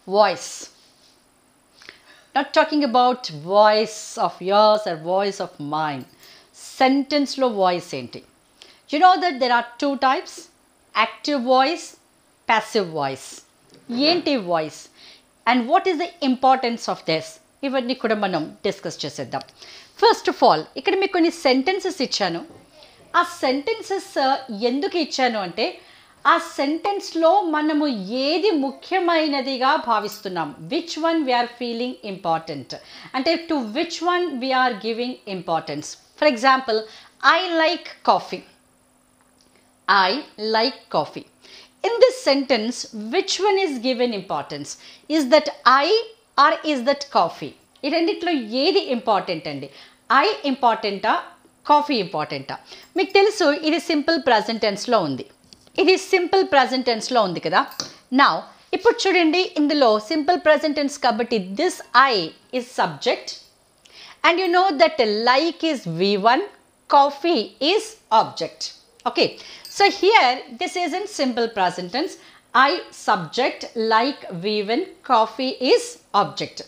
voice. Not talking about voice of yours or voice of mine. Sentence lo voice enti. You know that there are two types, active voice, passive voice. Enti voice and what is the importance of this? ఇవన్నీ కూడా మనం discuss చేసేద్దాం. First of all ఇక్కడ మీకు కొన్ని sentences ఇచ్చాను. ఆ sentences ఎందుకు ఇచ్చాను అంటే ఆ సెంటెన్స్లో మనము ఏది ముఖ్యమైనదిగా భావిస్తున్నాం, which one we're feeling important అంటే to which one we're giving importance. For example, I like coffee. I like coffee. In this sentence, which one is given importance? Is that I or is that coffee? ఈ రెండిట్లో ఏది important అండి? I ఇంపార్టెంటా, coffee ఇంపార్టెంటా? మీకు తెలుసు ఇది simple present టెన్స్లో ఉంది. ఇది సింపుల్ ప్రజెంట్ టెన్స్లో ఉంది కదా. నౌ ఇప్పుడు చూడండి, ఇందులో సింపుల్ ప్రజెంట్ టెన్స్ కాబట్టి this I is subject and you know that like is V1, coffee is object. Okay, so here this is in simple present tense. I subject, like V1, coffee is object.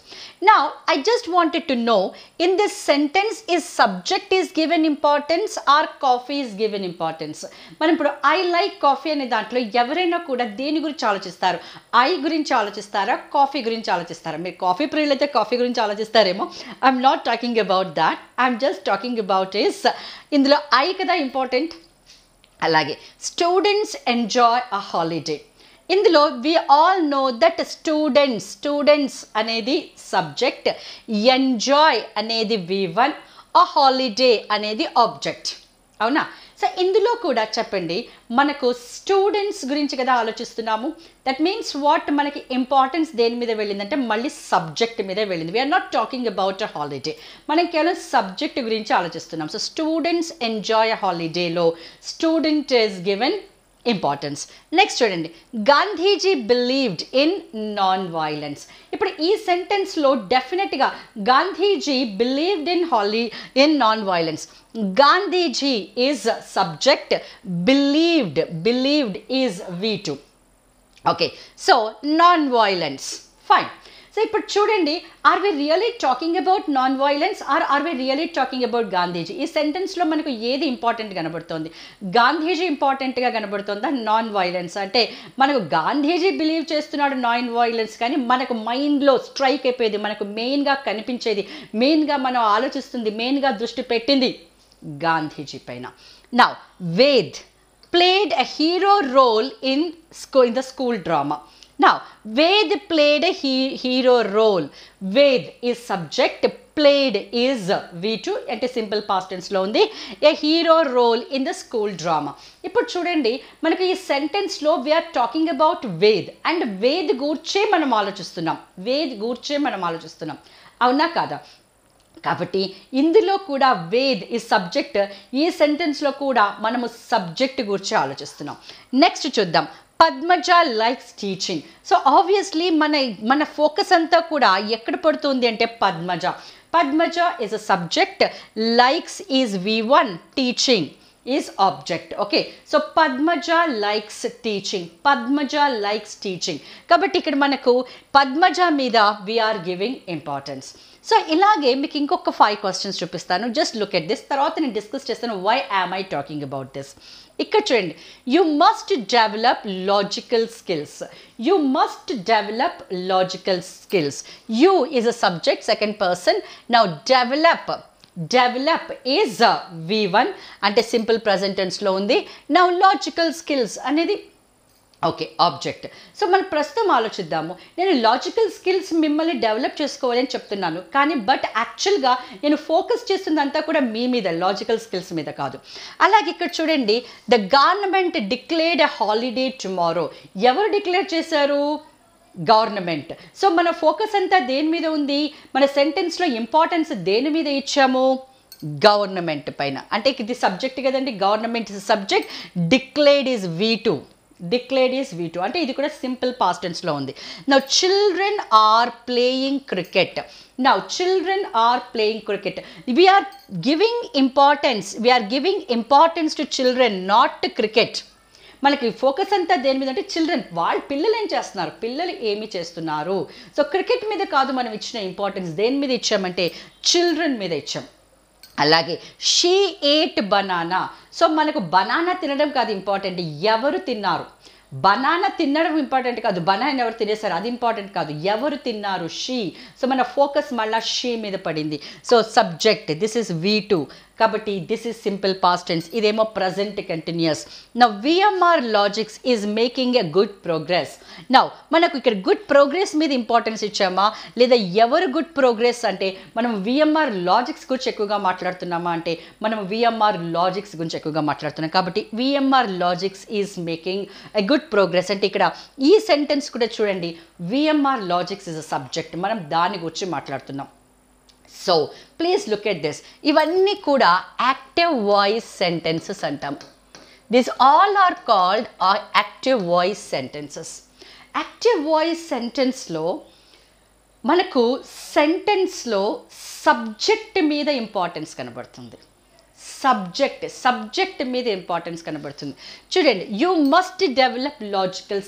Now I just wanted to know, in this sentence is subject is given importance or coffee is given importance? మనం ఇప్పుడు I like coffee అనే దాంట్లో ఎవరైనా కూడా దేని గురించి ఆలోచిస్తారు? I గురించి ఆలోచిస్తారా, కాఫీ గురించి ఆలోచిస్తారా? మీరు కాఫీ ప్రియులైతే కాఫీ గురించి ఆలోచిస్తారేమో. I'm not talking about that. I'm just talking about is ఇందులో I కదా ఇంపార్టెంట్. అలాగే స్టూడెంట్స్ ఎంజాయ్ అ హాలిడే. ఇందులో we all know that students అనేది సబ్జెక్ట్, ఎంజాయ్ అనేది V1, అ హాలిడే అనేది ఆబ్జెక్ట్. అవునా? సో ఇందులో కూడా చెప్పండి, మనకు స్టూడెంట్స్ గురించి కదా ఆలోచిస్తున్నాము. దట్ మీన్స్ వాట్, మనకి ఇంపార్టెన్స్ దేని మీద వెళ్ళిందంటే మళ్ళీ సబ్జెక్ట్ మీద వెళ్ళింది. We're not talking about a holiday, మనం కేవలం సబ్జెక్ట్ గురించి ఆలోచిస్తున్నాం. సో స్టూడెంట్స్ ఎంజాయ్ అ హాలిడేలో student is given importance. Next చూడండి, Gandhiji believed in non violence. ఇప్పుడు ఈ సెంటెన్స్లో డెఫినెట్గా Gandhiji believed in non violence. Gandhiji is subject, believed is V2. Okay, so non violence, fine. So ఇప్పుడు చూడండి, are we really talking about non violence are we really talking about Gandhiji? ఈ సెంటెన్స్లో మనకు ఏది ఇంపార్టెంట్ కనబడుతుంది? గాంధీజీ ఇంపార్టెంట్గా కనబడుతుందా, నాన్ వైలెన్స్? అంటే మనకు గాంధీజీ బిలీవ్ చేస్తున్నాడు నాన్ వైలెన్స్, కానీ మనకు మైండ్లో స్ట్రైక్ అయిపోయేది, మనకు మెయిన్గా కనిపించేది, మెయిన్గా మనం ఆలోచిస్తుంది, మెయిన్గా దృష్టి పెట్టింది గాంధీజీ పైన. Now Ved played a hero role in the school drama. Now Ved played a hero role. Ved is subject, played is V2 అంటే సింపుల్ పాస్ట్ టెన్స్ లో ఉంది. A hero role in the school drama. ఇప్పుడు చూడండి, మనకి ఈ sentence లో we're talking about Ved and Ved గూర్చే మనం ఆలోచిస్తున్నాం. అవునా కాదా? కాబట్టి ఇందులో కూడా వేద్ ఈ సబ్జెక్ట్, ఈ సెంటెన్స్లో కూడా మనము సబ్జెక్ట్ గురించి ఆలోచిస్తున్నాం. నెక్స్ట్ చూద్దాం, Padmaja likes teaching. So obviously మన ఫోకస్ అంతా కూడా ఎక్కడ పడుతుంది అంటే Padmaja is a subject, likes is V1, teaching is object. Okay, so Padmaja likes teaching. కాబట్టి ఇక్కడ మనకు పద్మజ మీద వీఆర్ గివింగ్ ఇంపార్టెన్స్. సో ఇలాగే మీకు ఇంకొక 5 క్వశ్చన్స్ చూపిస్తాను. Just look at this. తర్వాత నేను డిస్కస్ చేస్తాను why am I talking about this. ఇక్కడ చూడండి, you must develop logical skills. You is a subject, second person. Now develop is V1 అంటే సింపుల్ ప్రజెంట్ టెన్స్లో ఉంది. నౌ లాజికల్ స్కిల్స్ అనేది okay object. So మనం ప్రస్తుతం ఆలోచిద్దాము, నేను లాజికల్ స్కిల్స్ మిమ్మల్ని డెవలప్ చేసుకోవాలని చెప్తున్నాను, కానీ బట్ యాక్చువల్గా నేను ఫోకస్ చేస్తుందంతా కూడా మీ మీద, లాజికల్ స్కిల్స్ మీద కాదు. అలాగే ఇక్కడ చూడండి, the government declared a holiday tomorrow. ఎవరు డిక్లేర్ చేశారు? గవర్నమెంట్. సో మన ఫోకస్ అంతా దేని మీద ఉంది? మన సెంటెన్స్లో ఇంపార్టెన్స్ దేని మీద ఇచ్చాము? గవర్నమెంట్ పైన. అంటే ఇది సబ్జెక్ట్ కదండి, government is subject, declared is V2 అంటే ఇది కూడా సింపుల్ పాస్ట్ టెన్స్లో ఉంది. Now children are playing cricket. We are giving importance to children, not to cricket. మనకి ఫోకస్ అంతా దేని మీద అంటే చిల్డ్రన్, పిల్లలు ఏం చేస్తున్నారు, పిల్లలు ఏమి చేస్తున్నారు. సో క్రికెట్ మీద కాదు మనం ఇచ్చిన ఇంపార్టెన్స్, దేని మీద ఇచ్చామంటే చిల్డ్రన్ మీద ఇచ్చాం. అలాగే షీ ఏట్ బనానా. సో మనకు బనానా తినడం కాదు ఇంపార్టెంట్, ఎవరు తిన్నారు. బనానా తినడం ఇంపార్టెంట్ కాదు, బనానా ఎవరు తినేసారు అది ఇంపార్టెంట్ కాదు, ఎవరు తిన్నారు, షీ. సో మన ఫోకస్ మళ్ళీ షీ మీద పడింది. So subject, this is V2, కాబట్టి this is simple past tense, ఇదేమో present continuous. Now VMR logics is making a good progress. Now మనకు ఇక్కడ గుడ్ ప్రోగ్రెస్ మీద ఇంపార్టెన్స్ ఇచ్చామా, లేదా ఎవరు గుడ్ ప్రోగ్రెస్ అంటే మనం VMR లాజిక్స్ గురించి ఎక్కువగా మాట్లాడుతున్నామా అంటే మనం VMR లాజిక్స్ గురించి ఎక్కువగా మాట్లాడుతున్నాం. కాబట్టి VMR logics is making a good progress అంటే ఇక్కడ ఈ సెంటెన్స్ కూడా చూడండి, VMR logics is a subject, మనం దాని గురించి మాట్లాడుతున్నాం. So please look at this, ఇవన్నీ కూడా యాక్టివ్ వాయిస్ సెంటెన్సెస్ అంటాం. This all are called active voice sentences. Active voice సెంటెన్స్లో మనకు సెంటెన్స్లో సబ్జెక్ట్ మీద ఇంపార్టెన్స్ కనబడుతుంది. సబ్జెక్ట్ మీద ఇంపార్టెన్స్ కనబడుతుంది. చూడండి, you must develop logical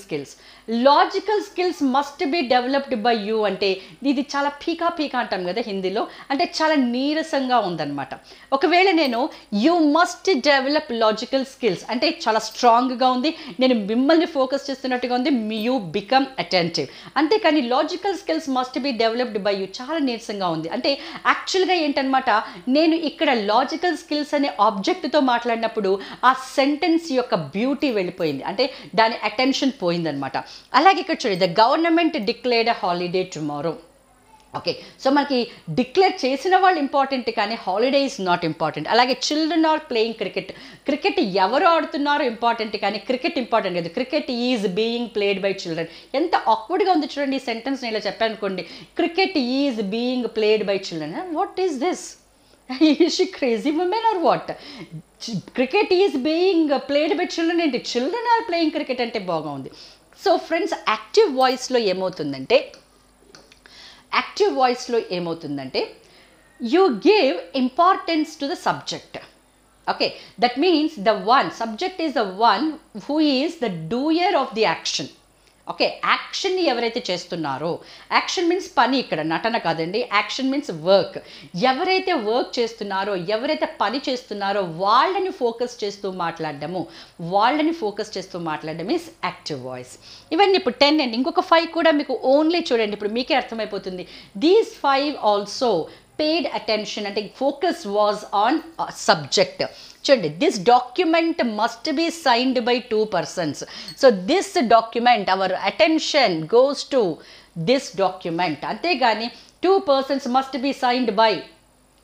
skills must be developed by you అంటే ఇది చాలా పీకా అంటాం కదా హిందీలో, అంటే చాలా నీరసంగా ఉందన్నమాట. ఒకవేళ నేను you must develop logical skills అంటే చాలా స్ట్రాంగ్గా ఉంది, నేను మిమ్మల్ని ఫోకస్ చేస్తున్నట్టుగా ఉంది, యూ బికమ్ అటెంటివ్. అంతేకాని logical skills must be developed by you చాలా నీరసంగా ఉంది అంటే యాక్చువల్గా ఏంటనమాట, నేను ఇక్కడ లాజికల్ స్కిల్స్ అనే ఆబ్జెక్ట్తో మాట్లాడినప్పుడు ఆ సెంటెన్స్ యొక్క బ్యూటీ వెళ్ళిపోయింది, అంటే దాని అటెన్షన్ పోయిందనమాట. అలాగే ఇక్కడ చూడండి, the government declared a holiday tomorrow. Okay, so మనకి డిక్లేర్ చేసిన వాళ్ళు ఇంపార్టెంట్ కానీ హాలిడే ఈజ్ నాట్ ఇంపార్టెంట్. అలాగే చిల్డ్రన్ ఆర్ ప్లేయింగ్ క్రికెట్ ఎవరు ఆడుతున్నారో ఇంపార్టెంట్ కానీ క్రికెట్ ఇంపార్టెంట్ కాదు, cricket is being played by children. ఎంత ఆక్వర్డ్గా ఉంది చూడండి ఈ సెంటెన్స్. నేను ఇలా చెప్పాను అనుకోండి, cricket is being played by children, what is this? Is she crazy woman or what? Cricket is being played by children అంటే children are playing cricket అంటే బాగుంది. సో ఫ్రెండ్స్, యాక్టివ్ వాయిస్లో ఏమవుతుందంటే you give importance to the subject. Okay, that means subject is the one who is the doer of the action. Okay, యాక్షన్ని ఎవరైతే చేస్తున్నారో, action means పని, ఇక్కడ నటన కాదండి, యాక్షన్ మీన్స్ వర్క్. ఎవరైతే వర్క్ చేస్తున్నారో, ఎవరైతే పని చేస్తున్నారో వాళ్ళని ఫోకస్ చేస్తూ మాట్లాడడము ఈజ్ యాక్టివ్ వాయిస్. ఇవన్నీ ఇప్పుడు 10 అండి, ఇంకొక 5 కూడా మీకు ఓన్లీ చూడండి, ఇప్పుడు మీకే అర్థమైపోతుంది. దీస్ 5 ఆల్సో paid attention అంటే focus was on subject. చూడండి, this document must be signed by 2 persons. So this document, our attention goes to this document. అంతేగాని 2 persons must be signed by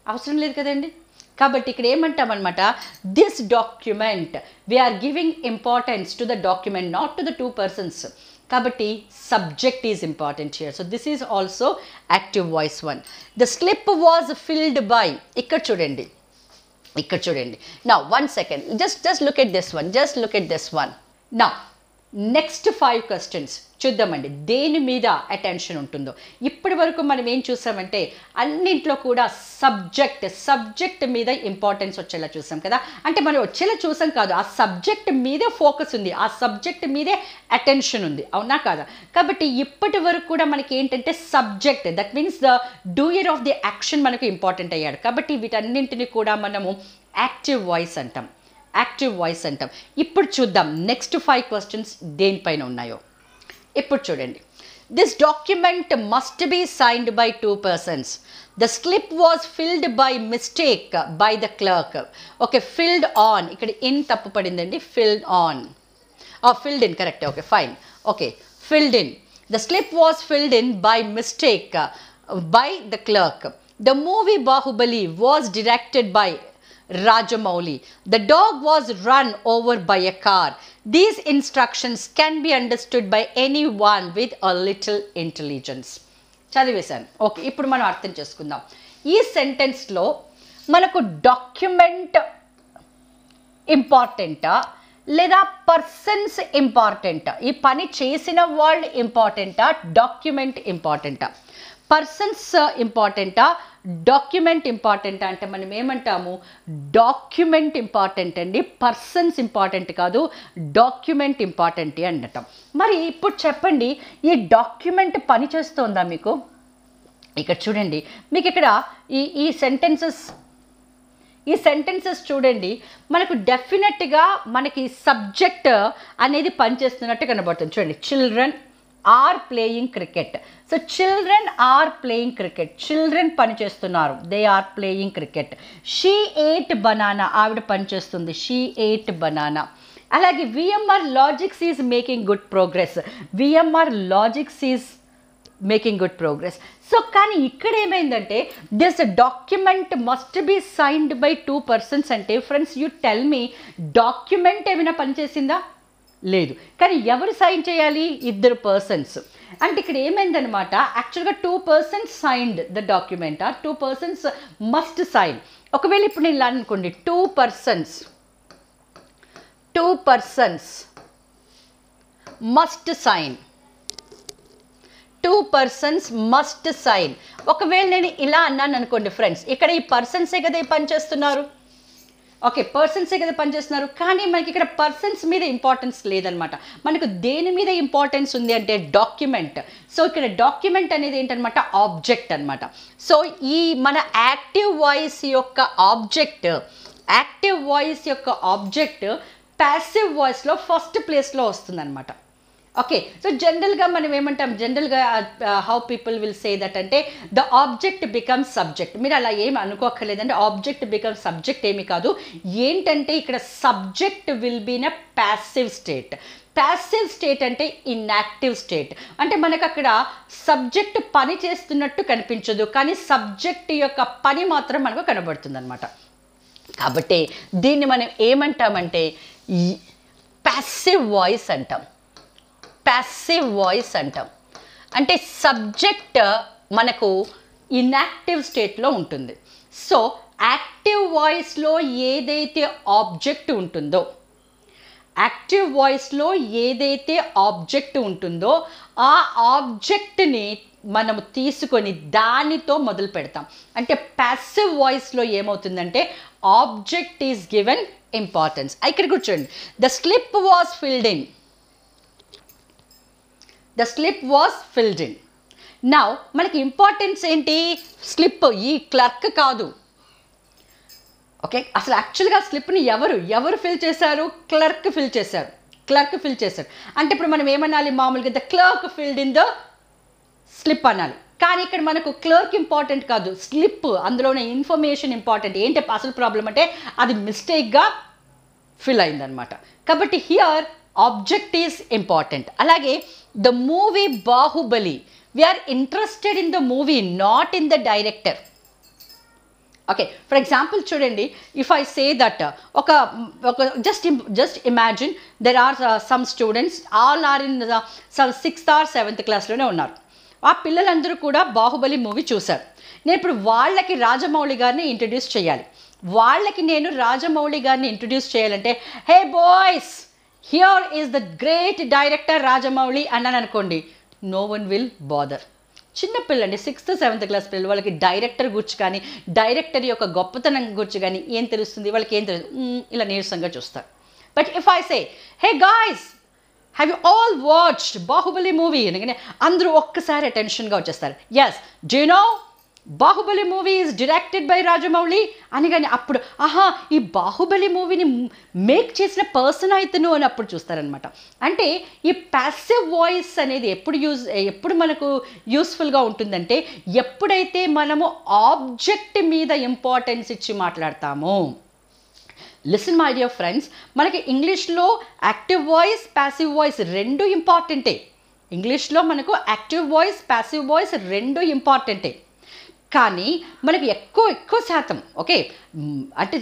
అవసరం లేదు కదండి. కాబట్టి ఇక్కడ ఏమంటామన్నమాట, this document we're giving importance to the document, not to the 2 persons. కాబట్టి subject is important here. So this is also active voice 1. The slip was filled by, ఇక్కడ చూడండి. Now 1 second, just look at this one. Now next 5 questions చూద్దామండి, దేని మీద attention ఉంటుందో. ఇప్పటి వరకు మనం ఏం చూసామంటే అన్నింట్లో కూడా సబ్జెక్ట్ మీద ఇంపార్టెన్స్ వచ్చేలా చూసాం కదా. అంటే మనం వచ్చేలా చూసాం కాదు, ఆ సబ్జెక్ట్ మీదే ఫోకస్ ఉంది, ఆ సబ్జెక్ట్ మీదే అటెన్షన్ ఉంది, అవునా కాదా? కాబట్టి ఇప్పటి వరకు కూడా మనకి ఏంటంటే subject, that means the doer of the action మనకు ఇంపార్టెంట్ అయ్యాడు. కాబట్టి వీటన్నింటినీ కూడా మనము యాక్టివ్ వాయిస్ అంటాం. ఇప్పుడు చూద్దాం నెక్స్ట్ 5 క్వశ్చన్స్ దేనిపైన ఉన్నాయో. ఇప్పుడు చూడండి, this document must be signed by 2 persons. The slip was filled by mistake by the clerk. Okay, filled on, ఇక్కడ ఇన్ తప్పు పడిందండి, filled in correct. Okay fine. Okay, filled in. The slip was filled in by mistake by the clerk. The movie Baahubali was directed by Rajamouli. The dog was run over by a car. These instructions can be understood by anyone with a little intelligence. చదివేశాను. Okay, ఇప్పుడు మనం అర్థం చేసుకుందాం. ఈ సెంటెన్స్లో మనకు document ఇంపార్టెంటా లేదా persons ఇంపార్టెంటా, ఈ పని చేసిన వాళ్ళు ఇంపార్టెంటా, డాక్యుమెంట్ ఇంపార్టెంటా? పర్సన్స్ ఇంపార్టెంటా, డాక్యుమెంట్ ఇంపార్టెంటా అంటే మనం ఏమంటాము, డాక్యుమెంట్ ఇంపార్టెంట్ అండి, పర్సన్స్ ఇంపార్టెంట్ కాదు, డాక్యుమెంట్ ఇంపార్టెంట్ అంటాం. మరి ఇప్పుడు చెప్పండి, ఈ డాక్యుమెంట్ పనిచేస్తుందా మీకు? ఇక్కడ చూడండి, మీకు ఇక్కడ ఈ సెంటెన్సెస్ చూడండి, మనకు డెఫినెట్గా మనకి సబ్జెక్ట్ అనేది పనిచేస్తున్నట్టు కనబడుతుంది. చూడండి, children are playing cricket. So children are playing cricket, children పనిచేస్తున్నారు, they are playing cricket. She ate banana, ఆవిడ పనిచేస్తుంది, షీ ఎయిట్ బనానా. అలాగే VMR logics is making good progress, VMR logics is making good progress. So కానీ ఇక్కడ ఏమైందంటే, this document must be signed by 2 persons అంటే friends you tell me, document ఏమైనా పనిచేసిందా? లేదు. కానీ ఎవరు సైన్ చేయాలి? 2 persons. అంటే ఇక్కడ ఏమైందనమాట, యాక్చువల్గా 2 persons signed the document, 2 persons must sign. ఒకవేళ ఇప్పుడు నేను ఇలా అనుకోండి, 2 persons must sign, 2 persons must sign. ఒకవేళ నేను ఇలా అన్నాను అనుకోండి ఫ్రెండ్స్, ఇక్కడ ఈ పర్సన్సే కదా పనిచేస్తున్నారు, ఓకే, పర్సన్సే కదా పనిచేస్తున్నారు. కానీ మనకి ఇక్కడ పర్సన్స్ మీద ఇంపార్టెన్స్ లేదనమాట, మనకు దేని మీద ఇంపార్టెన్స్ ఉంది అంటే డాక్యుమెంట్. సో ఇక్కడ డాక్యుమెంట్ అనేది ఏంటనమాట, ఆబ్జెక్ట్ అనమాట. సో ఈ మన యాక్టివ్ వాయిస్ యొక్క ఆబ్జెక్ట్ ప్యాసివ్ వాయిస్లో ఫస్ట్ ప్లేస్లో వస్తుందన్నమాట. ఓకే, సో జనరల్గా మనం ఏమంటాం, జనరల్గా how people will say that అంటే ద ఆబ్జెక్ట్ బికమ్స్ సబ్జెక్ట్. మీరు అలా ఏమి అనుకోక్కర్లేదంటే ఆబ్జెక్ట్ బికమ్స్ సబ్జెక్ట్ ఏమి కాదు. ఏంటంటే ఇక్కడ subject will be in a passive state. Passive state అంటే ఇన్యాక్టివ్ స్టేట్. అంటే మనకు అక్కడ సబ్జెక్ట్ పని చేస్తున్నట్టు కనిపించదు, కానీ సబ్జెక్ట్ యొక్క పని మాత్రం మనకు కనబడుతుంది అనమాట. కాబట్టి దీన్ని మనం ఏమంటామంటే ప్యాసివ్ వాయిస్ అంటాం, ప్యాసివ్ వాయిస్ అంటాం. అంటే సబ్జెక్ట్ మనకు ఇన్యాక్టివ్ స్టేట్లో ఉంటుంది. సో యాక్టివ్ వాయిస్లో ఏదైతే ఆబ్జెక్ట్ ఉంటుందో, ఆ ఆబ్జెక్ట్ని మనము తీసుకొని దానితో మొదలు పెడతాం. అంటే ప్యాసివ్ వాయిస్లో ఏమవుతుందంటే ఆబ్జెక్ట్ ఈజ్ గివెన్ ఇంపార్టెన్స్. ఇక్కడ కూర్చోండి, the slip was filled in, the slip was filled in. Now మనకి ఇంపార్టెన్స్ ఏంటి, స్లిప్, ఈ క్లర్క్ కాదు. ఓకే, అసలు యాక్చువల్గా స్లిప్ని ఎవరు ఫిల్ చేశారు, క్లర్క్ ఫిల్ చేశారు. అంటే ఇప్పుడు మనం ఏమనాలి, మామూలుగా the clerk filled in the slip అనాలి. కానీ ఇక్కడ మనకు క్లర్క్ ఇంపార్టెంట్ కాదు, స్లిప్, అందులోనే ఇన్ఫర్మేషన్ ఇంపార్టెంట్. ఏంటి అసలు ప్రాబ్లం అంటే అది మిస్టేక్గా ఫిల్ అయిందనమాట. కాబట్టి హియర్ ఆబ్జెక్ట్ ఈజ్ ఇంపార్టెంట్. అలాగే the movie Baahubali, we are interested in the movie, not in the director. Okay, for example చూడండి, ఇఫ్ ఐ సే దట్ ఒక just imagine there are some students, all are in 6th or 7th క్లాస్లోనే ఉన్నారు. ఆ పిల్లలందరూ కూడా Baahubali movie చూశారు. నేను ఇప్పుడు వాళ్ళకి రాజమౌళి గారిని ఇంట్రడ్యూస్ చేయాలి. నేను రాజమౌళి గారిని ఇంట్రడ్యూస్ చేయాలంటే, hey boys, here is the great director Rajamouli అన్నాను అనుకోండి, నో వన్ విల్ బాదర్. చిన్నపిల్లండి, 6th, 7th క్లాస్ పిల్లలు, వాళ్ళకి డైరెక్టర్ గురించి కానీ డైరెక్టర్ యొక్క గొప్పతనం గురించి కానీ ఏం తెలుస్తుంది, వాళ్ళకి ఏం తెలుసు, ఇలా నీరసంగా చూస్తారు. But if I say, hey guys, have you all watched Baahubali movie అనగానే అందరూ ఒక్కసారి అటెన్షన్గా వచ్చేస్తారు. Yes, do you know Baahubali movie is directed by Rajamouli అని. కానీ అప్పుడు ఆహా, ఈ బాహుబలి మూవీని మేక్ చేసిన పర్సన్ అయితేను అని అప్పుడు చూస్తారనమాట. అంటే ఈ ప్యాసివ్ వాయిస్ అనేది ఎప్పుడు మనకు యూస్ఫుల్గా ఉంటుందంటే ఎప్పుడైతే మనము ఆబ్జెక్ట్ మీద ఇంపార్టెన్స్ ఇచ్చి మాట్లాడతామో. లిసన్ మై డియర్ ఫ్రెండ్స్, మనకి ఇంగ్లీష్లో యాక్టివ్ వాయిస్, ప్యాసివ్ వాయిస్ రెండు ఇంపార్టెంటే. ఇంగ్లీష్లో మనకు యాక్టివ్ వాయిస్, ప్యాసివ్ వాయిస్ రెండు ఇంపార్టెంటే. కానీ మనకు ఎక్కువ శాతం, ఓకే, అంటే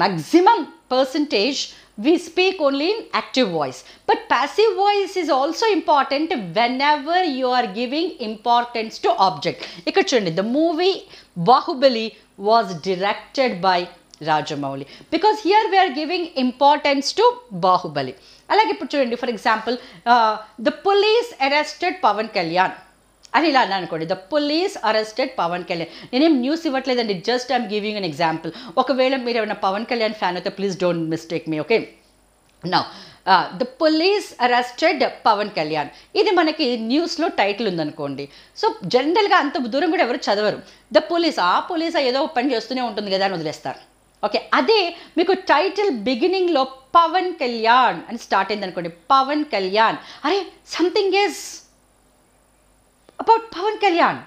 maximum percentage we speak only in active voice, but passive voice is also important whenever you are giving importance to object. ఇక్కడ చూడండి, the movie Bahubali was directed by Rajamouli, because here we are giving importance to Bahubali. అలాగే ఇప్పుడు చూడండి, for example the police arrested Pavan Kalyan. అని ఇలా అన్నా అనుకోండి, the police arrested Pavan Kalyan. నేనేం న్యూస్ ఇవ్వట్లేదండి, just I'm giving an example. ఒకవేళ మీరు ఏమైనా పవన్ కళ్యాణ్ ఫ్యాన్ అయితే please don't mistake me, okay. Now the police arrested Pavan Kalyan, ఇది మనకి న్యూస్లో టైటిల్ ఉందనుకోండి. సో జనరల్గా అంత దూరం కూడా ఎవరు చదవరు. ద పోలీస్, ఆ పోలీస్ ఏదో పని చేస్తూనే ఉంటుంది కదా అని వదిలేస్తారు, ఓకే. అదే మీకు టైటిల్ బిగినింగ్లో పవన్ కళ్యాణ్ అని స్టార్ట్ అయింది అనుకోండి, పవన్ కళ్యాణ్, అరే something is about Pawan Kalyan.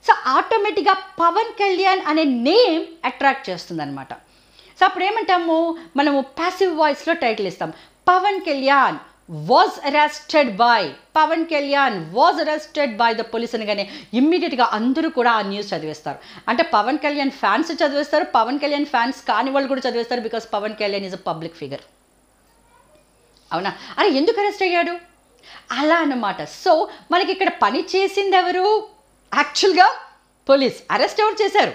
So ఆటోమేటిక్గా పవన్ కళ్యాణ్ అనే నేమ్ అట్రాక్ట్ చేస్తుంది అనమాట. సో అప్పుడు ఏమంటాము మనము ప్యాసివ్ వాయిస్లో టైటిల్ ఇస్తాం, Pavan Kalyan was arrested by, Pavan Kalyan was arrested by the police అనగానే ఇమ్మీడియట్గా అందరూ కూడా ఆ న్యూస్ చదివేస్తారు. అంటే పవన్ కళ్యాణ్ ఫ్యాన్స్ చదివేస్తారు, పవన్ కళ్యాణ్ ఫ్యాన్స్ కాని వాళ్ళు కూడా చదివేస్తారు, because Pavan Kalyan is a public figure. అవునా? అరే ఎందుకు అరెస్ట్ అయ్యాడు అలా అన్నమాట. సో మనకి ఇక్కడ పని చేసింది ఎవరు? యాక్చువల్గా పోలీస్. అరెస్ట్ ఎవరు చేశారు?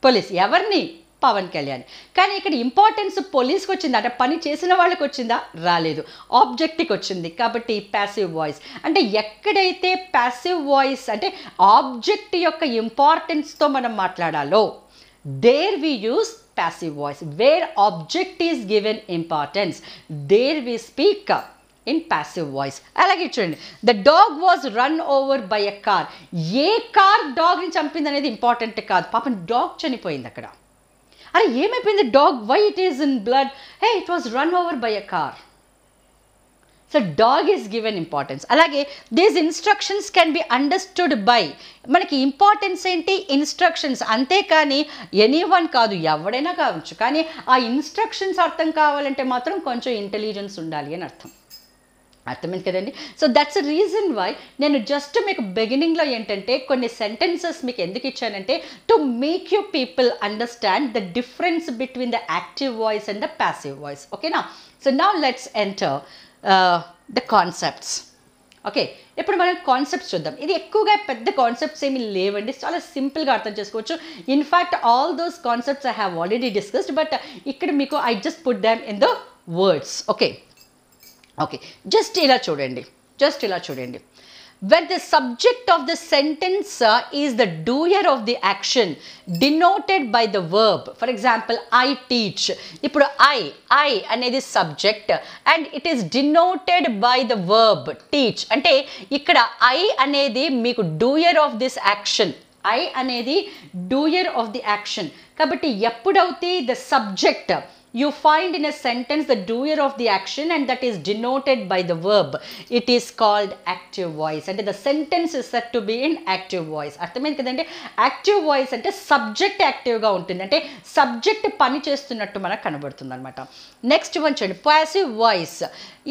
పోలీస్. ఎవరిని? పవన్ కళ్యాణ్. కానీ ఇక్కడ ఇంపార్టెన్స్ పోలీస్కి వచ్చిందా అంటే పని చేసిన వాళ్ళకి వచ్చిందా? రాలేదు, ఆబ్జెక్ట్కి వచ్చింది. కాబట్టి ప్యాసివ్ వాయిస్ అంటే ఎక్కడైతే ప్యాసివ్ వాయిస్ అంటే ఆబ్జెక్ట్ యొక్క ఇంపార్టెన్స్తో మనం మాట్లాడాలో there we use passive voice. Where object is given importance, there we speak in passive voice. అలాగే చూడండి, the dog was run over by a car. ఏ కార్ డాగ్ని చంపింది అనేది ఇంపార్టెంట్ కాదు, పాపం డాగ్ చనిపోయింది అక్కడ. అరే ఏమైపోయింది dog? Why it is in blood? Hey it was run over by a car. So dog is given importance. అలాగే these instructions can be understood by, మనకి ఇంపార్టెన్స్ ఏంటి? ఇన్స్ట్రక్షన్స్. అంతేకాని ఎనీవన్ కాదు, ఎవడైనా కావచ్చు. కానీ ఆ ఇన్స్ట్రక్షన్స్ అర్థం కావాలంటే మాత్రం కొంచెం ఇంటెలిజెన్స్ ఉండాలి అని అర్థం. అర్థమైంది కదండి? So that's a reason why నేను జస్ట్ మీకు బిగినింగ్లో ఏంటంటే కొన్ని సెంటెన్సెస్ మీకు ఎందుకు ఇచ్చానంటే to make you people understand the difference between the active voice and the passive voice. ఓకేనా? So now let's enter the concepts. Okay, ఇప్పుడు మనం కాన్సెప్ట్స్ చూద్దాం. ఇది ఎక్కువగా పెద్ద కాన్సెప్ట్స్ ఏమి లేవండి, చాలా సింపుల్గా అర్థం చేసుకోవచ్చు. In fact all those concepts I have already discussed, but ఇక్కడ మీకు I just put them in the words. Okay okay, just ఇలా చూడండి, జస్ట్ ఇలా చూడండి. When the subject of the sentence is the doer of the action denoted by the verb. For example, I teach. ఇప్పుడు I అనేది subject and it is denoted by the verb teach. అంటే ఇక్కడ I అనేది మీకు doer of this action. I అనేది doer of the action. కాబట్టి ఎప్పుడైతే the subject you find in a sentence the doer of the action and that is denoted by the verb, it is called active voice. అంటే the sentence is said to be in active voice. అర్థమైంది కదండి? Active voice అంటే subject యాక్టివ్గా ఉంటుంది, అంటే subject పని చేస్తున్నట్టు మనకు కనబడుతుంది అనమాట. నెక్స్ట్ వన్ చూడండి, passive voice.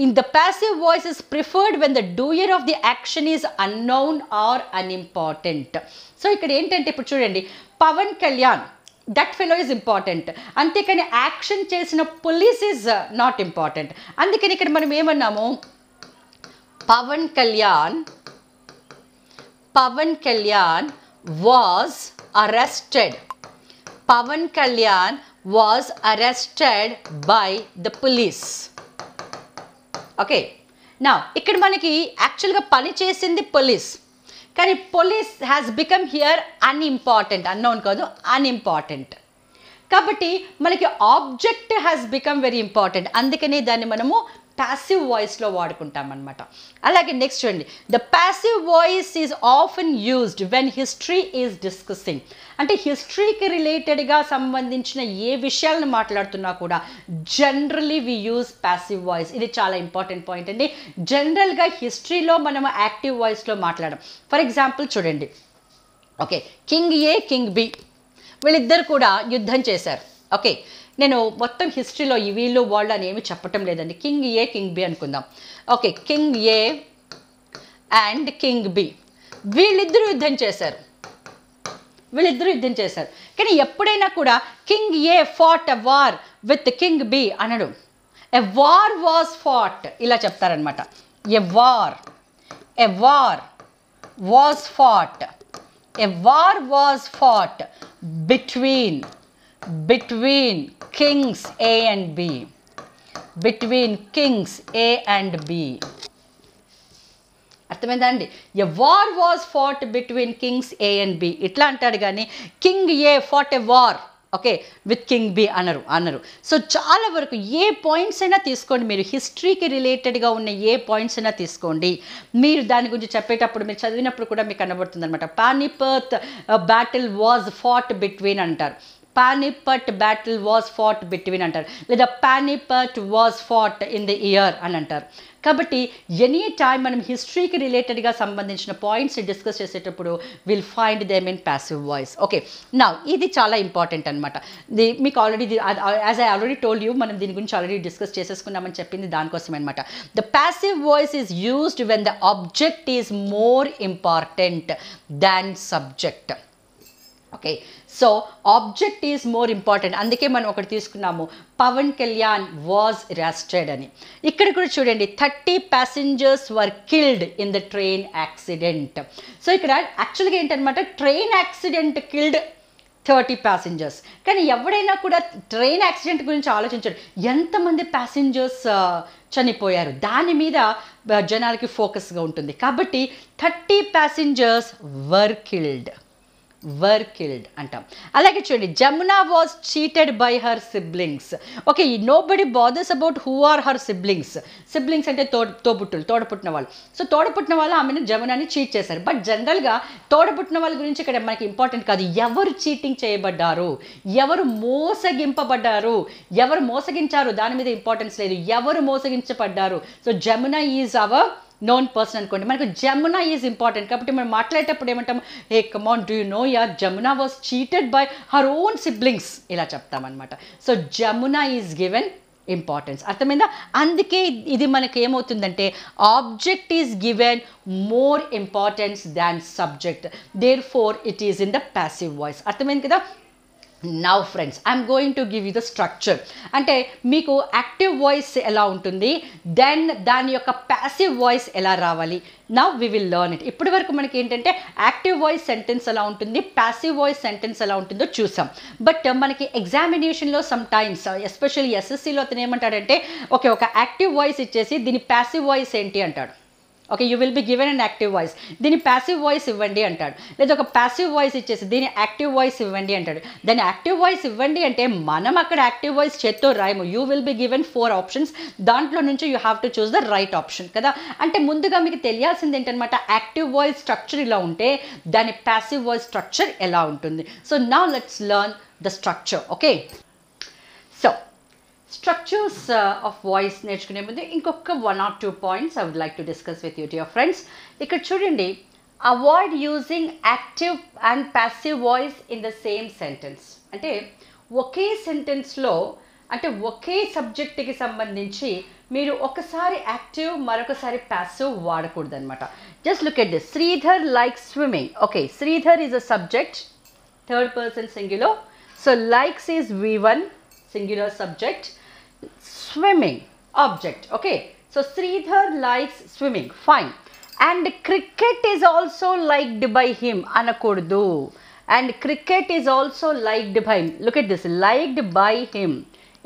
In the passive voice is preferred when the doer of the action is unknown or unimportant. So ఇక్కడ ఏంటంటే ఇప్పుడు చూడండి, Pavan Kalyan that fellow is important, అంతేకాని యాక్షన్ చేసిన పోలీస్ ఈజ్ నాట్ ఇంపార్టెంట్. అందుకని ఇక్కడ మనం ఏమన్నాము, Pavan Kalyan was arrested, Pavan Kalyan was arrested by the police. Okay, నా ఇక్కడ మనకి యాక్చువల్గా పని చేసింది పోలీస్, కానీ police has become here unimportant, unknown కాదు అన్ఇంపార్టెంట్. కాబట్టి మనకి object has become very important, అందుకని దాన్ని మనము ప్యాసివ్ వాయిస్లో వాడుకుంటాం అనమాట. అలాగే నెక్స్ట్ చూడండి, the passive voice is often used when history is discussing. అంటే హిస్టరీకి రిలేటెడ్గా సంబంధించిన ఏ విషయాలను మాట్లాడుతున్నా కూడా generally we use passive voice. ఇది చాలా ఇంపార్టెంట్ పాయింట్ అండి. జనరల్గా హిస్టరీలో మనం యాక్టివ్ వాయిస్లో మాట్లాడడం. ఫర్ ఎగ్జాంపుల్ చూడండి, okay, king A king B వీళ్ళిద్దరు కూడా యుద్ధం చేశారు. ఓకే, నేను మొత్తం హిస్టరీలో వీళ్ళు వాళ్ళు అని ఏమి చెప్పటం లేదండి, కింగ్ ఏ కింగ్ బి అనుకుందాం. Okay, king A and king B వీళ్ళిద్దరూ యుద్ధం చేశారు, కానీ ఎప్పుడైనా కూడా king A fought a war with king B అనడు. ఎ వార్ వాజ్ ఫాట్ ఇలా చెప్తారనమాట. A war was fought, a war was fought between kings A and B, between kings A and B. అర్థమైందా అండి? A war was fought between kings A and B ఇట్లా అంటాడు కానీ king A fought a war okay with king B అనరు. So చాలా వరకు ఏ points అయినా తీసుకోండి, మీరు హిస్టరీకి రిలేటెడ్గా ఉన్న ఏ పాయింట్స్ అయినా తీసుకోండి, మీరు దాని గురించి చెప్పేటప్పుడు మీరు చదివినప్పుడు కూడా మీకు కనబడుతుంది అనమాట. Panipat battle was fought between అంటారు, Panipat battle was fought between అంటారు, లేదా Panipat was fought in the year అని అంటారు. కాబట్టి ఎనీ టైం మనం హిస్టరీకి రిలేటెడ్గా సంబంధించిన పాయింట్స్ డిస్కస్ చేసేటప్పుడు will find them in passive voice. Okay, నా ఇది చాలా ఇంపార్టెంట్ అనమాట. మీకు already as I already told you, మనం దీని గురించి ఆల్రెడీ డిస్కస్ చేసేసుకున్నామని చెప్పింది దానికోసం అనమాట. The passive voice is used when the object is more important than subject. Okay, so object is more important. అందుకే మనం ఒకటి తీసుకున్నాము, పవన్ కళ్యాణ్ వాజ్ అరెస్టెడ్ అని. ఇక్కడ కూడా చూడండి, 30 passengers were killed in the train accident. So ఇక్కడ యాక్చువల్గా ఏంటనమాట, ట్రైన్ యాక్సిడెంట్ కిల్డ్ 30 passengers. కానీ ఎవడైనా కూడా ట్రైన్ యాక్సిడెంట్ గురించి ఆలోచించాడు, ఎంతమంది ప్యాసింజర్స్ చనిపోయారు దాని మీద జనాలకి ఫోకస్గా ఉంటుంది. కాబట్టి 30 passengers వర్ కిల్డ్ అంటాం. అలాగే చూడండి, Jamuna was cheated by her siblings. Okay, nobody bothers about who are her siblings. Siblings అంటే తోడపుట్టిన వాళ్ళు. సో తోడపుట్టిన వాళ్ళు ఆమెను జమునాని చీట్ చేశారు. బట్ జనరల్గా తోడపుట్టిన వాళ్ళ గురించి ఇక్కడ మనకి ఇంపార్టెంట్ కాదు, ఎవరు చీటింగ్ చేయబడ్డారు, ఎవరు మోసగింపబడ్డారు, ఎవరు మోసగించారు దాని మీద ఇంపార్టెన్స్ లేదు, ఎవరు మోసగించబడ్డారు. So Jamuna is our known person అనుకోండి, మనకు జమున ఈజ్ ఇంపార్టెంట్. కాబట్టి మనం మాట్లాడేటప్పుడు ఏమంటాం, hey come on do you know ya Jamuna was cheated by her own siblings ఇలా చెప్తామన్నమాట. So Jamuna is given importance. అర్థమైందా? అందుకే ఇది మనకి ఏమవుతుందంటే object is given more importance than subject, therefore it is in the passive voice. అర్థమైంది కదా? Now friends, I'm going to give you the structure. అంటే మీకు యాక్టివ్ వాయిస్ ఎలా ఉంటుంది, దెన్ దాని యొక్క ప్యాసివ్ వాయిస్ ఎలా రావాలి. Now we will learn it. ఇప్పటి వరకు మనకి ఏంటంటే యాక్టివ్ వాయిస్ సెంటెన్స్ ఎలా ఉంటుంది, ప్యాసివ్ వాయిస్ సెంటెన్స్ ఎలా ఉంటుందో చూసాం. బట్ మనకి ఎగ్జామినేషన్లో సమ్ టైమ్స్ ఎస్పెషల్లీ ఎస్ఎస్సిలో అతను ఏమంటాడంటే, ఓకే ఒక యాక్టివ్ వాయిస్ ఇచ్చేసి దీని ప్యాసివ్ వాయిస్ ఏంటి అంటాడు. Okay, you will be given an active voice, దీని ప్యాసివ్ వాయిస్ ఇవ్వండి అంటాడు. లేదా ఒక ప్యాసివ్ వాయిస్ ఇచ్చేసి దీని యాక్టివ్ వాయిస్ ఇవ్వండి అంటాడు. దాని యాక్టివ్ వాయిస్ ఇవ్వండి అంటే మనం అక్కడ యాక్టివ్ వాయిస్ చేత్తో రాయము, you will be given 4 options, దాంట్లో నుంచి you have to choose the right option కదా. అంటే ముందుగా మీకు తెలియాల్సింది ఏంటనమాట, యాక్టివ్ వాయిస్ స్ట్రక్చర్ ఇలా ఉంటే దాని ప్యాసివ్ వాయిస్ స్ట్రక్చర్ ఎలా ఉంటుంది. So now let's learn the structure. Okay, so structures of voice నేర్చుకునే ముందు ఇంకొక 1 or 2 points I would like to discuss with you dear friends. ఇక్కడ చూడండి, avoid using active and passive voice in the same sentence. అంటే ఒకే సెంటెన్స్లో అంటే ఒకే సబ్జెక్ట్కి సంబంధించి మీరు ఒకసారి యాక్టివ్ మరొకసారి ప్యాసివ్ వాడకూడదు అనమాట. Just look at this, Sridhar likes swimming. Okay, Sridhar is a subject, third person singular. So likes is V1 singular subject, swimming object. Okay, so Sridhar likes swimming, fine. And cricket is also liked by him anakudu, and cricket is also liked by him. Look at this, liked by him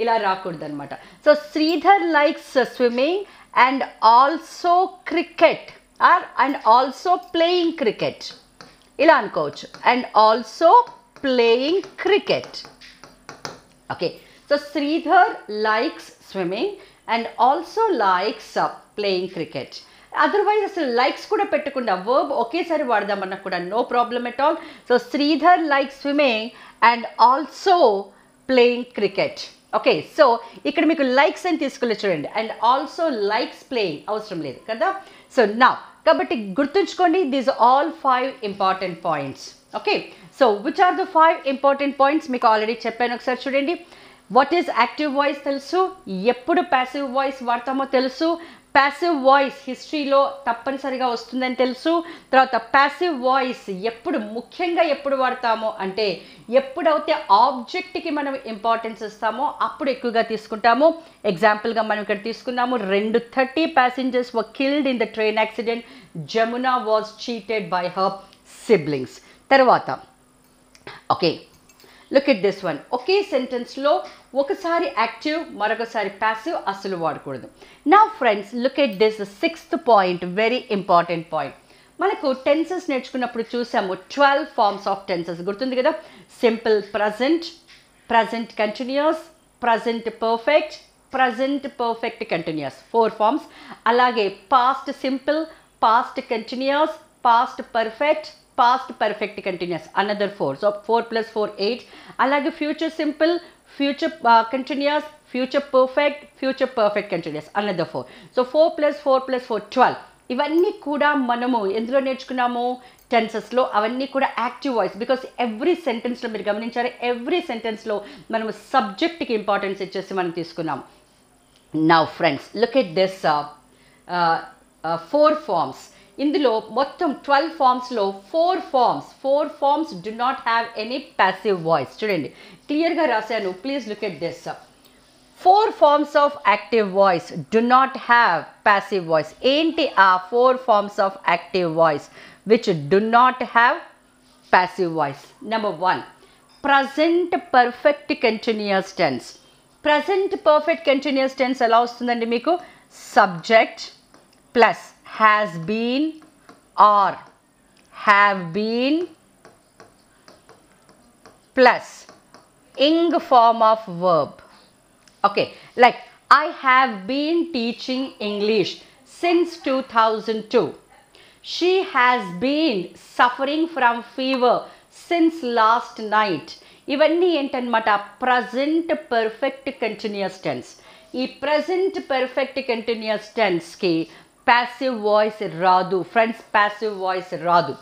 ila rakudu anamata. So Sridhar likes swimming and also cricket, and also playing cricket ila anukochu, and also playing cricket. Okay, so Sridhar likes swimming and also likes playing cricket. Otherwise అసలు likes కూడా పెట్టకుండా verb ఒకేసారి వాడదామన్నా కూడా no problem at all. So Sridhar likes swimming and also playing cricket. Okay, so ఇక్కడ మీకు likes అని తీసుకెళ్ళి చూడండి, అండ్ ఆల్సో లైక్స్ ప్లేయింగ్ అవసరం లేదు కదా. సో నా కాబట్టి గుర్తుంచుకోండి, these all 5 important points. Okay, so which are the 5 important points మీకు ఆల్రెడీ చెప్పాను, ఒకసారి చూడండి. వాట్ ఈజ్ యాక్టివ్ వాయిస్ తెలుసు, ఎప్పుడు ప్యాసివ్ వాయిస్ వాడతామో తెలుసు, ప్యాసివ్ వాయిస్ హిస్టరీలో తప్పనిసరిగా వస్తుందని తెలుసు. తర్వాత ప్యాసివ్ వాయిస్ ఎప్పుడు ముఖ్యంగా ఎప్పుడు వాడతామో అంటే ఎప్పుడైతే ఆబ్జెక్ట్కి మనం ఇంపార్టెన్స్ ఇస్తామో అప్పుడు ఎక్కువగా తీసుకుంటాము. ఎగ్జాంపుల్గా మనం ఇక్కడ తీసుకున్నాము, 30 passengers were killed in the train accident, Jamuna was cheated by her siblings. తర్వాత okay, look at this one. ఒకే సెంటెన్స్లో ఒకసారి యాక్టివ్ మరొకసారి ప్యాసివ్ అసలు వాడకూడదు. నా friends look at this 6th point, very important point. మనకు టెన్సెస్ నేర్చుకున్నప్పుడు చూసాము 12 ఫార్మ్స్ ఆఫ్ టెన్సెస్, గుర్తుంది కదా. Simple present, present continuous, present perfect, present perfect continuous, 4 forms. అలాగే past simple, past continuous, past perfect, past perfect continuous, another 4. So 4 + 4 8. అలాగే future simple, future continuous, future perfect, future perfect continuous, another 4. So 4 + 4 + 4 12. ఇవన్నీ కూడా మనము ఎందులో నేర్చుకున్నాము, టెన్సెస్లో. అవన్నీ కూడా active voice, because every సెంటెన్స్లో మీరు గమనించారు, ఎవ్రీ సెంటెన్స్లో మనము సబ్జెక్ట్కి ఇంపార్టెన్స్ ఇచ్చేసి మనం తీసుకున్నాం. Now friends look at this 4 forms. ఇందులో మొత్తం 12 ఫార్మ్స్లో 4 forms do not have any passive voice. చూడండి క్లియర్గా రాశాను, please look at this. 4 forms of active voice do not have passive voice. ఏంటి ఆ 4 forms of active voice which do not have passive voice? Number 1, present perfect continuous tense. Present perfect continuous tense ఎలా వస్తుందండి మీకు? Subject plus has been or have been plus ing form of verb. Okay, like I have been teaching English since 2002. She has been suffering from fever since last night. ఇవన్నీ ఏంటన్నమాట? Present perfect continuous tense. ఈ present perfect continuous టెన్స్కి passive voice రాదు friends, passive voice రాదు.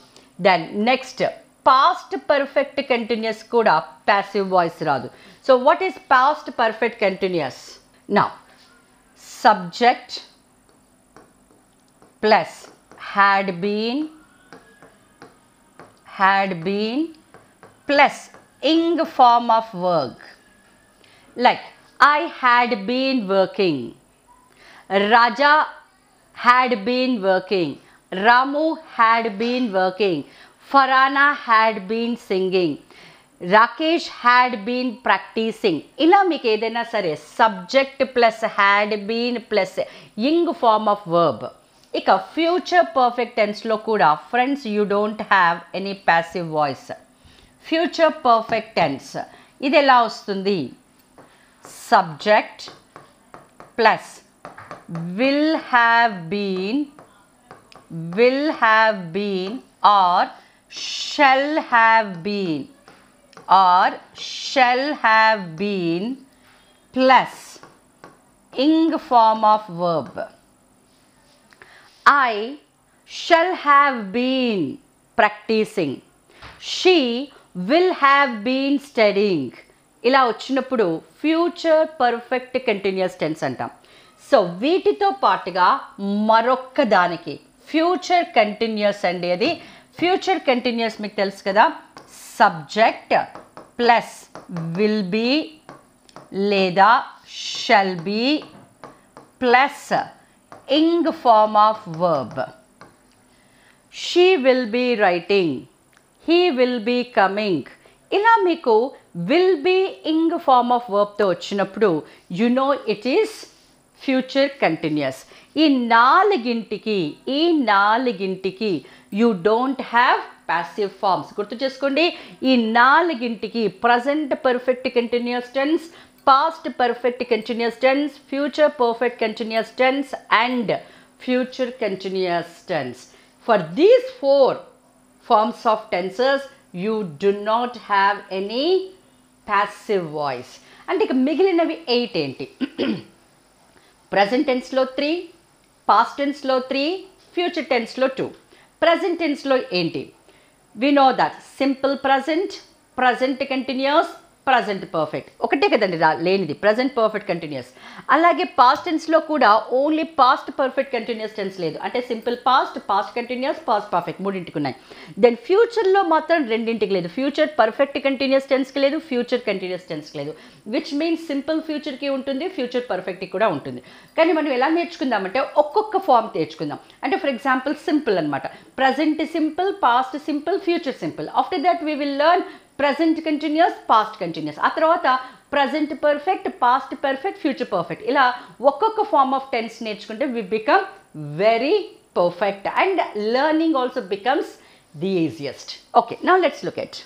Then next past perfect continuous కూడా passive voice రాదు. So what is past perfect continuous? Now subject plus had been plus ing form of work. Like I had been working, Raja had been working, Ramu had been working, Farhana had been singing, Rakesh had been practicing. ఇలా మీకు ఏదైనా సరే subject plus had been plus ing form of verb. ఇక future perfect టెన్స్లో కూడా friends you don't have any passive voice. Future perfect tense ఇది ఎలా వస్తుంది? Subject plus will have been or shall have been plus ing form of verb. I shall have been practicing, she will have been studying. ఇలా వచ్చినప్పుడు future perfect continuous tense అంటాం. So వీటితో పాటుగా మరొక్క దానికి ఫ్యూచర్ కంటిన్యూస్ అండి. అది future continuous మీకు తెలుసు కదా, సబ్జెక్ట్ ప్లస్ విల్ బీ లేదా shall be plus ing form of verb. She will be writing, he will be coming. ఇలా మీకు will be ing form of వర్బ్తో వచ్చినప్పుడు you know it is future continuous. ఈ నాలుగింటికి you don't have passive forms. గుర్తు చేసుకోండి, ఈ నాలుగింటికి present perfect continuous tense, past perfect continuous tense, future perfect continuous tense and future continuous tense. For these 4 forms of tenses you do not have any passive voice. అంటే ఇక మిగిలినవి 8 ఏంటి? present tense లో 3, past tense లో 3, future tense లో 2. present tense లో ఏంటి? We know that simple present, present continuous, present perfect ఒకటే కదండి లేనిది, ప్రజెంట్ పర్ఫెక్ట్ కంటిన్యూస్. అలాగే పాస్ట్ టెన్స్లో కూడా only past perfect continuous tense లేదు, అంటే simple past, past continuous, past perfect మూడింటికి ఉన్నాయి. దెన్ ఫ్యూచర్లో మాత్రం రెండింటికి లేదు, ఫ్యూచర్ పర్ఫెక్ట్ కంటిన్యూస్ టెన్స్కి లేదు, ఫ్యూచర్ కంటిన్యూస్ టెన్స్కి లేదు. విచ్ మీన్స్ సింపుల్ ఫ్యూచర్కి ఉంటుంది, ఫ్యూచర్ పర్ఫెక్ట్కి కూడా ఉంటుంది. కానీ మనం ఎలా నేర్చుకుందామంటే ఒక్కొక్క ఫామ్ నేర్చుకుందాం. అంటే ఫర్ ఎగ్జాంపుల్ సింపుల్ అనమాట, present simple, past simple, future simple. After that we will learn present continuous, past continuous, ఆ తర్వాత present perfect, past perfect, future perfect. ఇలా ఒక్కొక్క ఫార్మ్ ఆఫ్ టెన్స్ నేర్చుకుంటే we become very perfect and learning also becomes the easiest. Okay, now let's look at